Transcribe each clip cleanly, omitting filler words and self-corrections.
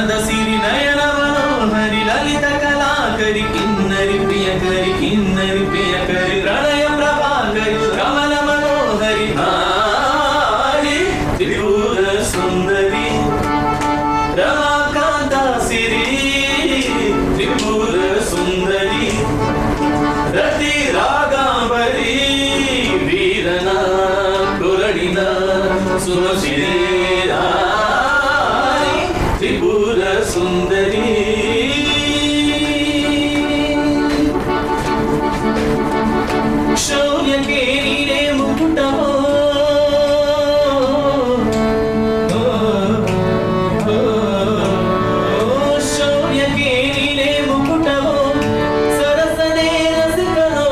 ಮದ ಸಿರಿ ನಯನ ಮನೋಹರಿ ಲಲಿತ ಕಲಾಕರಿ ಕಿನ್ನರಿ ಪ್ರಿಯಕರಿ ಪ್ರಣಯ ಪ್ರಭಾಕರಿ ಕಮಲ ಮನೋಹರಿ ಹಾರಿ ತ್ರಿಪುರ ಸುಂದರಿ ರಮಾಕಾಂತ ಸಿರಿ ತ್ರಿಪುರ ಸುಂದರಿ ರತಿ ರಾಗಾಂಬರಿ ವೀರನ ಕುರಡಿನ ಸುಮಶಿರಿ ತ್ರಿಪುರ ಸುಂದರಿ ಶೌರ್ಯಕ್ಕೆ ನೀನೇ ಮುಕುಟವೋ ಶೌರ್ಯಕ್ಕೆ ನೀನೇ ಮುಕುಟವೋ ಸರಸನೆ ರಸಿಕನೋ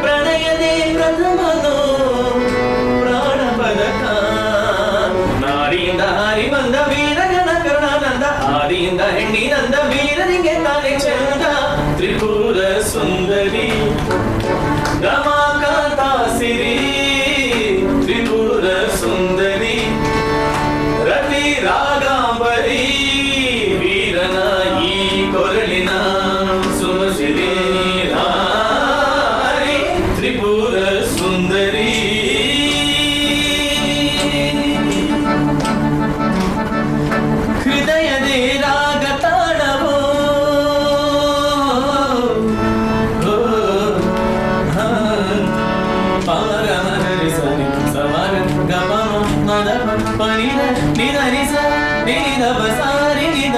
ಪ್ರಣಯದೇ ಪ್ರಥಮನೋ ಪ್ರಾಣ ಪದಕ ನಾರಿಯಿಂದ ಹಾರಿ ಬಂದ ವೀರಗಣ ಕರುಣಾನಂದ ಆದಿಯಿಂದ ಹೆಣ್ಣಿನಂದ ವೀರನಿಗೆ ತಾನೇ ಚಂದ ತ್ರಿಪುರ ಸುಂದರಿ ರಮಾಕಾಂತ ಸಿರಿ ತ್ರಿಪುರ ಸುಂದರಿ ರತಿ ರಾಗಾಂಬರಿ ವೀರನ ಈ ಕೊರಳಿನ ಸುಮಶಿರಿ ಹಾರಿ ತ್ರಿಪುರ ಸುಂದರಿ ಹೃದಯದೇ ರಾಗ ತಾಳವೋ ಪನಿದ ನಿಧರಿಸ ನಿಧ ಬಸಾರಿ ನಿಧ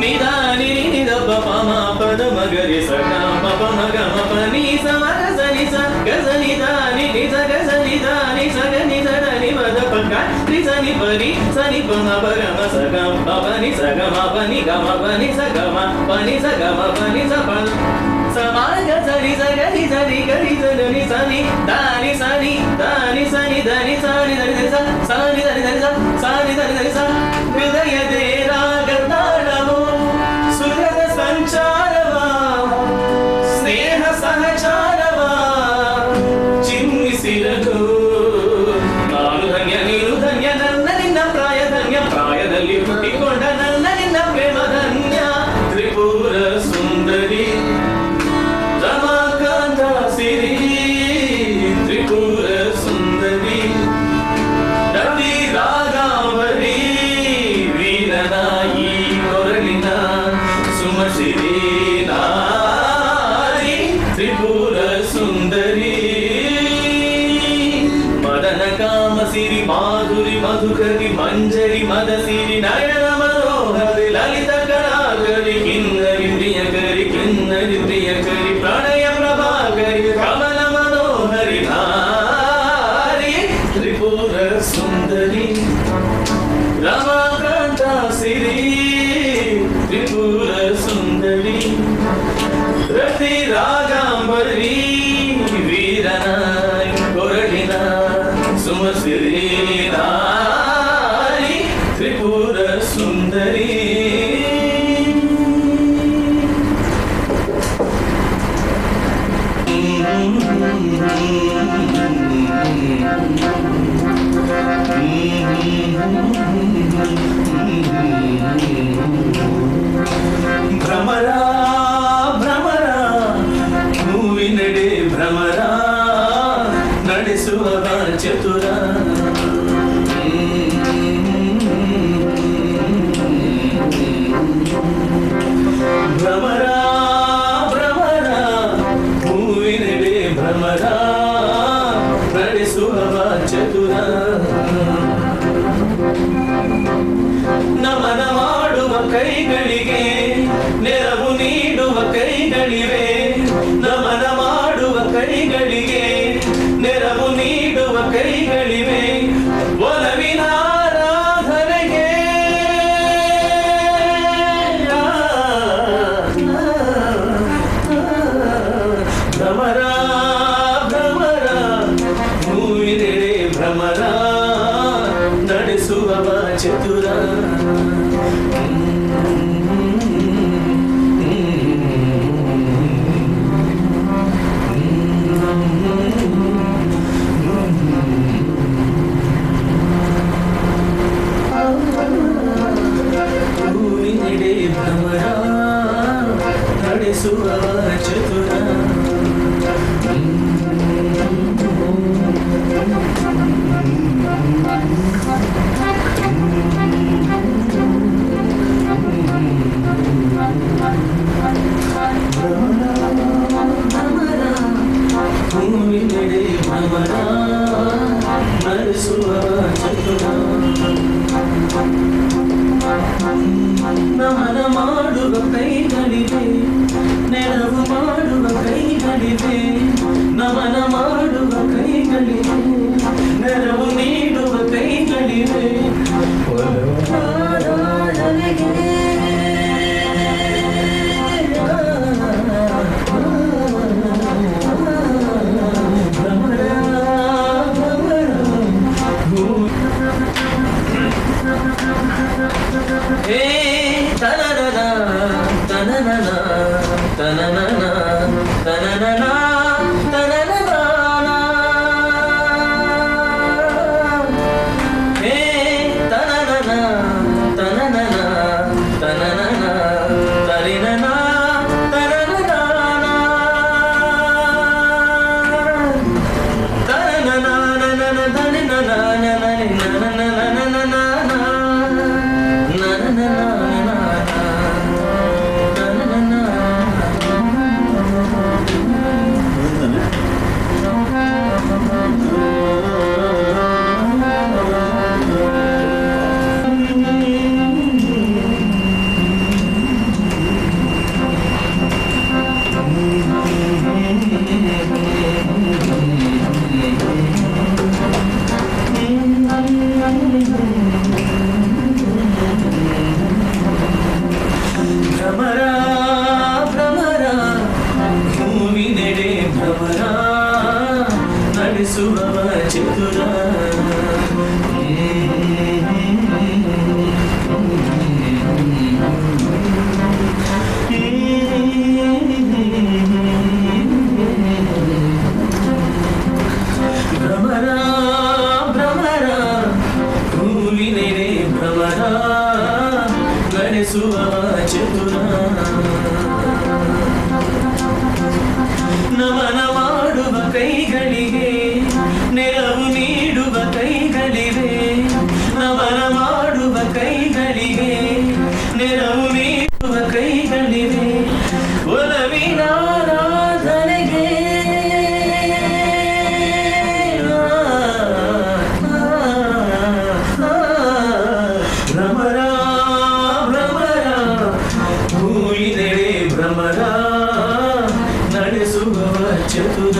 ನಿಧ ನಿಧ ಪಮ ಪದ ಮಗರಿ ಸ ಪ ಮಗ ಮ ನಿ ಸ ಮಗ ಸ ನಿ ಸ ಗ ಸ ನಿ ದ ನಿ ನಿ ಸ ಗ ಸ ನಿ ದ ನಿ ಸ ಗ ನಿ ದ ನಿ ಮ ದ ಪ ಗ ನಿ ಸ ನಿ ಪ ನಿ ಸ ನಿ ಪ ಮ ಪ ಗ ಮ ಸ ಗ ಮ ಪ ನಿ ಸ ಗ ಮ ಪ ನಿ ಗ ಮ ಪ ನಿ ಸ ಗ ಮ ಪ ನಿ ಸ ಗ ಮ ಪ ನಿ ಸ ಪ ಸಮಾಗ ಸರಿ ಸರಿ ಸರಿ ಗರಿ ಸರಿ ಸನಿ ದಾನಿ ಸನಿ ದಾನಿ ಸನಿ ದಾನಿ ಸನಿ ದಾನಿ ಸ ಸನಿ ದಾನಿ ದಾನಿ ಸ ಸನಿ ದಾನಿ ದಾನಿ ಸ ಹೃದಯದೇ ರಾಗ ತಾಳವೋ ಸುಖದ ಸಂಚಾರವ ಸ್ನೇಹ ಸಹಚಾರವ ಚಿಮ್ಮಿಸಿರದು ನಾನು ಧನ್ಯ ನೀನು ಧನ್ಯ ನನ್ನ ನಿನ್ನ ಪ್ರಾಯ ಧನ್ಯ ಪ್ರಾಯದಲ್ಲಿ ಹುಟ್ಟಿಕೊಂಡ ನನ್ನ ನಿನ್ನ ಪ್ರೇಮ ಧನ್ಯ ತ್ರಿಪುರ ಸುಂದರಿ ರಮಾಕಾಂತ ಸಿರಿ ತ್ರಿಪುರ ಸುಂದರಿ ರತಿ ರಾಗಾಂಬರಿ ವೀರನ ಈ ಕೊರಳಿನ ಸುಮಶಿರಿ ನಾರಿ ತ್ರಿಪುರ ಸುಂದರಿ ಮದನ ಕಾಮ ಸಿರಿ ಮಾಧುರಿ ಮಧುಕರಿ ಮಂಜರಿ ಮದ ಸಿರಿ ನಯನ ಮನೋಹರಿ ಲಲಿತ ಕಲಾಕರಿ ಕಿನ್ನರಿ ಪ್ರಿಯಕರಿ ಪ್ರಣಯ ಪ್ರಭಾಕರಿ ಕಮಲ ಮನೋಹರಿ ಹಾರಿ ತ್ರಿಪುರ ಸುಂದರಿ ರಮಾಕಾಂತ ಸಿರಿ ತ್ರಿಪುರ ಸುಂದರಿ ರತಿ ರಾಗಾಂಬರಿ ವೀರನ ಕೊರಳಿನ ಸುಮಸಿರಿ ನಾರಿ ತ್ರಿಪುರ ಸುಂದರಿ ಭ್ರಮರ ಭ್ರಮರ ಹೂವಿನಡೆ ಭ್ರಮರ ನಡೆಸುವ ಚತುರ ಭ್ರಮರ ಭ್ರಮರ ಹೂವಿನಡೆ ಭ್ರಮರ ನಡೆಸುವ ಚತುರ ನಮನ ಮಾಡುವ ಕೈಗಳಿಗೆ ನೆರವು ನೀಡುವ ಕೈಗಳಿವೆ ನಮನ ಮಾಡುವ ಕೈಗಳಿಗೆ ನೆರವು ನೀಡುವ ಕೈಗಳಿವೆ ಒಲವಿನ ಆರಾಧನೆಗೆ ಭ್ರಮರ ಭ್ರಮರ ಹೂವಿನೆಡೆ ಭ್ರಮರ ನಡೆಸುವ ಚತುರ ನೆಡೆ ಭ್ರಮರ ನಡೆಸುವ ಚತುರ ಹೂವಿನೆಡೆ ಭ್ರಮರ ನಡೆಸುವ ಚತುರ ನಮನ ಮಾಡುವ ಕೈಗಳಿವೆ ನೆರವು ಮಾಡುವ ಕೈಗಳಿವೆ ನಮನ ಮಾಡುವ ಕೈಗಳಿವೆ ನೆರವು ನೀಡುವ ಕೈಗಳಿವೆ ಭ್ರಮರ ಭ್ರಮರ ಹೂವಿನೆಡೆ ಭ್ರಮರ ನಡೆಸುವ ಚತುರ ಭ್ರಮರ ಭ್ರಮರ ಹೂವಿನೆಡೆ ಭ್ರಮರ ನಡೆಸುವ ಚತುರ ನಮನ ಮಾಡುವ ಕೈಗಳಿಗೆ ನೆರವು ನೀಡುವ ಕೈಗಳಿವೆ ನಮನ ಮಾಡುವ ಕೈಗಳಿಗೆ ನೆರವು ನೀಡುವ ಕೈಗಳಿವೆ ಒಲವಿನ ಆರಾಧನೆಗೆ ಭ್ರಮರ ಹೂವಿನೆಡೆ ಭ್ರಮರ ನಡೆಸುವ ಚತುರ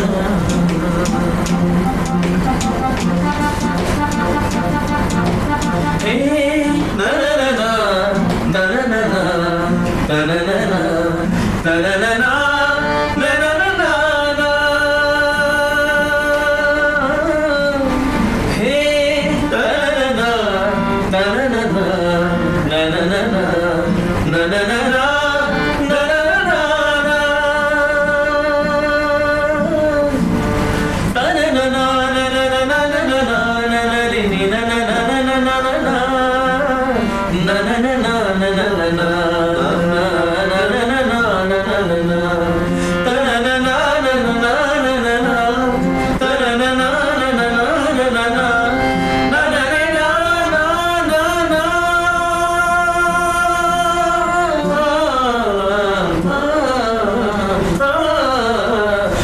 ಹೇ ನರನನ ನರನನ ತನನನ ತನನನ ಹೇ ತನನನ ತನನನ ನನನನ ನನನನ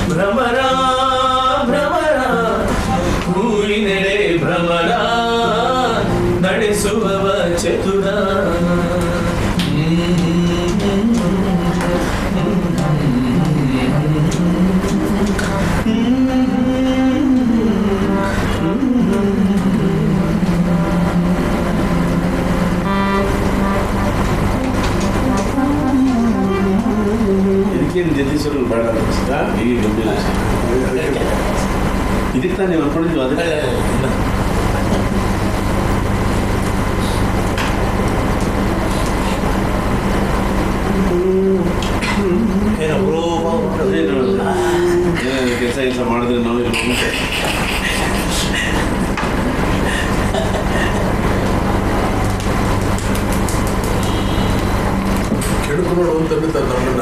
ಭ್ರಮರ ಭ್ರಮರ ಹೂವಿನೆಡೆ ಭ್ರಮರ ನಡೆಸುವವ ಚತುರ ಇದಕ್ಕೇನು ಜಗದೀಶ್ವರ ಬೇಡ ಅನಿಸ್ತಾ ಈಗ ಗಂಭೀರ ಇದಕ್ಕೆ ತಾನು ನೀವು ಅನ್ಕೊಂಡಿದ್ವಿ ಅದಕ್ಕೆ ಕೆಲಸ ಮಾಡಿದ್ರೆ ನಾವು ನೋಡು ಅಂತ ನಮ್ಮನ್ನ.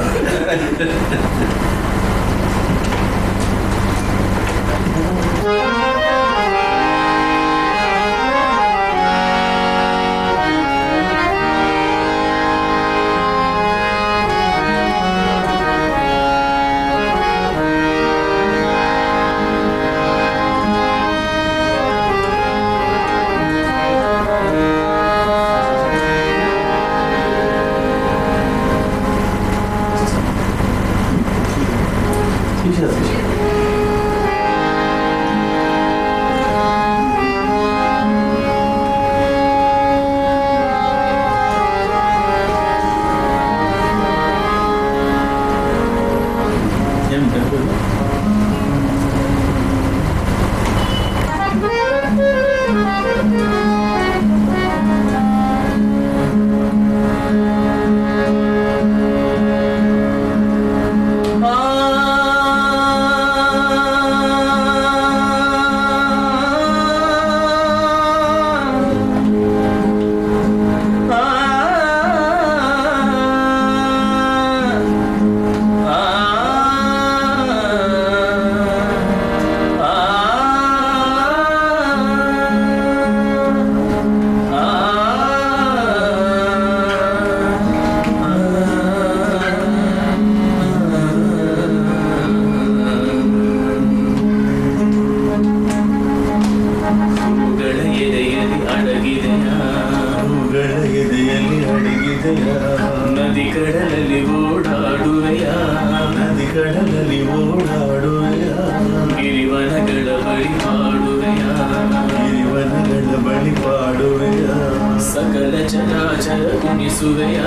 ನದಿ ಕಡಲಲ್ಲಿ ಓಡಾಡುವೆಯ, ನದಿ ಕಡಲಲ್ಲಿ ಓಡಾಡುವೆಯ, ಗಿರಿವನಗಳ ಬಳಿ ಪಾಡುವೆಯ, ಗಿರಿವನಗಳ ಬಳಿ ಪಾಡುವೆಯ, ಸಕಲ ಚರಾಚರ ಕುಣಿಸುವೆಯ,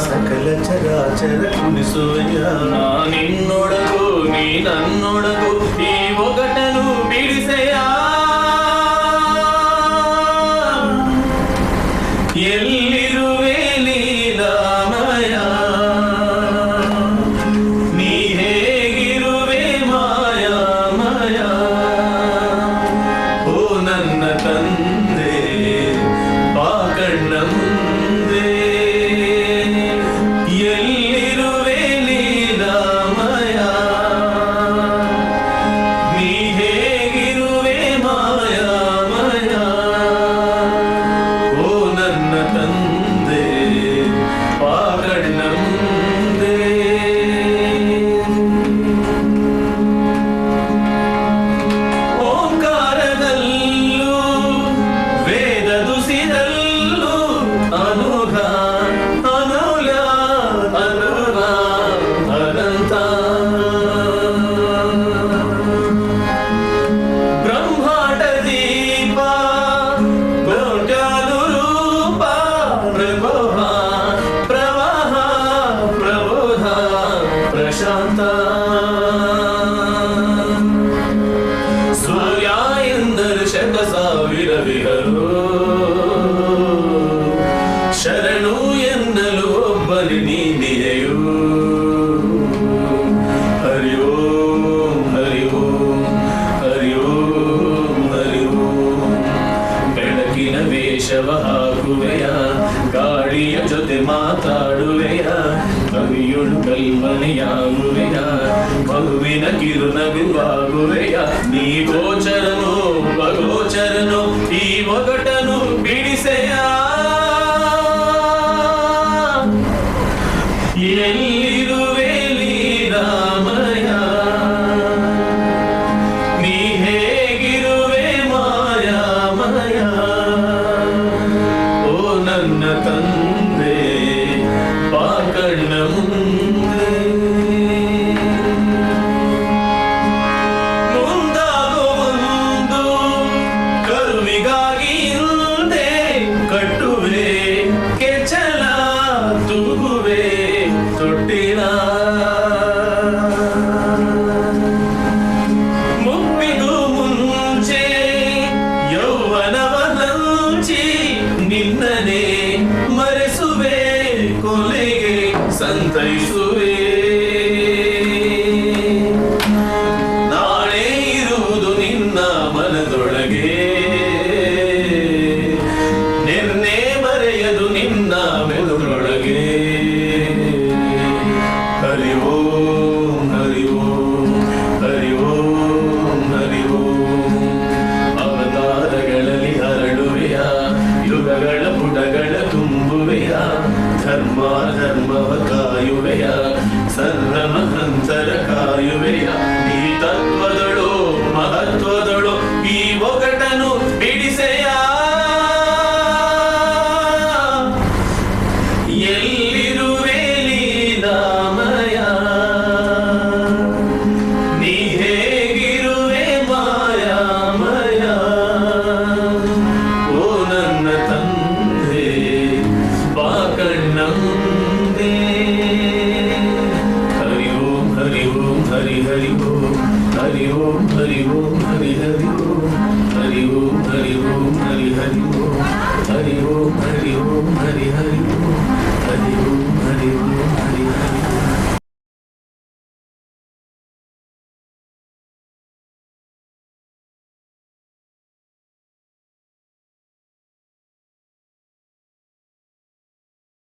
ಸಕಲ ಚರಾಚರ ಕುಣಿಸುವೆಯ. ನಾನಿನ್ನೊಳಗು ನೀ ನನ್ನೊಳಗು ಈ ಒಗಟನು ಬಿಡಿಸೆಯ. ಎಲ್ಲಿರುವೆ ಲೀಲಾಮಯ, ನೀ ಹೇಗಿರುವೆ ಮಾಯಾಮಯ. ಓ ನನ್ನ ತಂದೆ ಬಾ ಕಣ್ಣ ಮುಂದೆ, ಎಲ್ಲಿರುವೆ ಲೀಲಾಮಯ, ನೀ ಹೇಗಿರುವೆ ಮಾಯಾಮಯ. ಓ ನನ್ನ ತಂದೆ ಬಾ ಕಣ್ಣ ಮುಂದೆ. ಓಂಕಾರದಲ್ಲೂ ವೇದ ದುಸಿದಲ್ಲೂ ಅನುಘ ಅನುಲ ಅನುಭ ಅನಂತ. ಬ್ರಹ್ಮಾಂಡ ದೀಪ ಕೋಟ್ಯಾನುರೂಪ ಪ್ರಭೋಹ ಪ್ರವಾಹ ಪ್ರಬೋಧ ಪ್ರಶಾಂತ. ಸೂರ್ಯ ಎಂದರು 100,000 ವಿಹರು, ಶರಣು ಎನ್ನಲು ಒಬ್ಬನು ನೀನೆಯು. ಹರಿ ಓಂ ಹರಿ ಓಂ ಹರಿ ಓಂ ಹರಿ ಓಂ. ಬೆಳಕಿನ ವೇಷವ ಹಾಕುವೆಯ, ಗಾಳಿಯ ಜೊತೆ ಮಾತಾಡುವೆಯ, ಕವಿಯುಳು ಕಲ್ಪನೆಯಾಗುವೆಯ, ಮಗುವಿನ ಕಿರುನಗುವಾಗುವೆಯ. ನೀ ಗೋಚರನು ಅಗೋಚರನು ಈ ಒಗಟನು ಬಿಡಿಸೆಯ. ಎಲ್ಲಿರುವೆ ಲೀಲಾಮಯ, ನೀ ಹೇಗಿರುವೆ ಮಾಯಾಮಯ. ಓ ನನ್ನ ತಂದೆ ಬಾ ಕಣ್ಣ ಮುಂದೆ. ಮುಂದಾಗೋ ಒಂದು ಕರುವಿಗಾಗಿ ಹಿಂದೆ ಕಟ್ಟುವೆ ಕೆಚ್ಚಲ, ತೂಗುವೆ ತೊಟ್ಟಿಲ. ಮುಪ್ಪಿಗೂ ಮುಂಚೆ ಯೌವನವ ಹಂಚಿ ನಿನ್ನನೆ ಮರೆಸುವೆ, ಕೊಲೆಗೆ ಸಂತೈಸುವೆ. ನಾಳೆ ಇರುವುದು ನಿನ್ನ ಮನದೊಳಗೆ, ನಿರ್ಣಯ ಬರೆಯದು ನಿನ್ನ ಮೆದುಳೊಳಗೆ. ಧರ್ಮವ ಕಾಯುವೆಯ ಸರ್ವಮಹಂತರ ಕಾಯುವೆಯ ಈ ತತ್ವದಳು ಮಹತ್ವದಳು ಈ ಒಗಟನು ಬಿಡಿಸೆಯ ಎಲ್ಲಿರುವೆ ಲೀಲಾಮಯ ನೀ ಹೇಗಿರುವೆ ಮಾಯಾಮಯ ಓ ನನ್ನ ತಂದೆ ಬಾ ಕಣ್ಣ ಮುಂದೆ ಹರಿ ಓಂ ಹರಿ ಓಂ ಹರಿ ಹರಿ ಓಂ ಹರಿ ಓಂ ಹರಿ ಓಂ ಹರಿ ಹರಿ ಓಂ ಹರಿ ಓಂ ಹರಿ ಓಂ ಹರಿ ಹರಿ ಓಂ ಹರಿ ಓಂ ಹರಿ ಓಂ ಹರಿ ಹರಿ ಓಂ ಹರಿ ಓಂ ಹರಿ ಓಂ